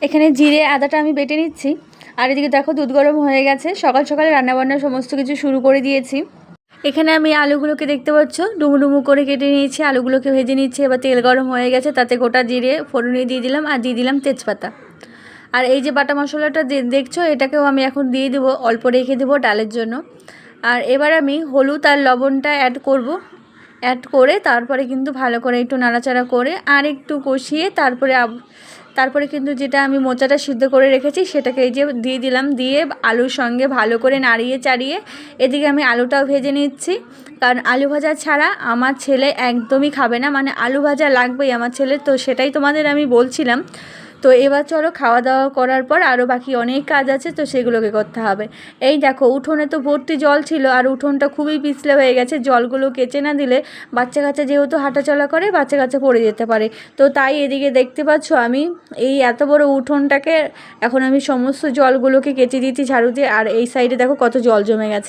এখানে জিরে আদাটা আমি বেটে নিচ্ছি। আর এদিকে দেখো দুধ গরম হয়ে গেছে, সকাল সকালে রান্নাবান্না সমস্ত কিছু শুরু করে দিয়েছি। এখানে আমি আলুগুলোকে দেখতে পাচ্ছ ডুমু ডুমু করে কেটে নিয়েছি, আলুগুলোকে ভেজে নিচ্ছি। এবার তেল গরম হয়ে গেছে, তাতে গোটা জিরে ফোড়নে দিয়ে দিলাম আর দিয়ে দিলাম তেজপাতা। আর এই যে বাটা মশলাটা দেখছো, এটাকেও আমি এখন দিয়ে দেবো, অল্প রেখে দেবো ডালের জন্য। আর এবার আমি হলুদ আর লবণটা অ্যাড করব। অ্যাড করে তারপরে কিন্তু ভালো করে একটু নাড়াচাড়া করে আর একটু কষিয়ে তারপরে কিন্তু যেটা আমি মোচাটা সিদ্ধ করে রেখেছি সেটাকে এই যে দিয়ে দিলাম। দিয়ে আলুর সঙ্গে ভালো করে নাড়িয়ে চাড়িয়ে এদিকে আমি আলুটাও ভেজে নিচ্ছি, কারণ আলু ভাজা ছাড়া আমার ছেলে একদমই খাবে না, মানে আলু ভাজা লাগবেই আমার ছেলে। তো সেটাই তোমাদের আমি বলছিলাম। তো এবার চলো খাওয়া দাওয়া করার পর আরও বাকি অনেক কাজ আছে, তো সেগুলোকে করতে হবে। এই দেখো উঠোনে তো ভর্তি জল ছিল, আর উঠোনটা খুবই পিছলে হয়ে গেছে। জলগুলো কেচে না দিলে বাচ্চা কাচ্চা যেহেতু হাঁটাচলা করে, বাচ্চা কাচ্চা পড়ে যেতে পারে। তো তাই এদিকে দেখতে পাচ্ছ আমি এই এত বড় উঠোনটাকে এখন আমি সমস্ত জলগুলোকে কেচে দিচ্ছি ঝাড়ু দিয়ে। আর এই সাইডে দেখো কত জল জমে গেছে।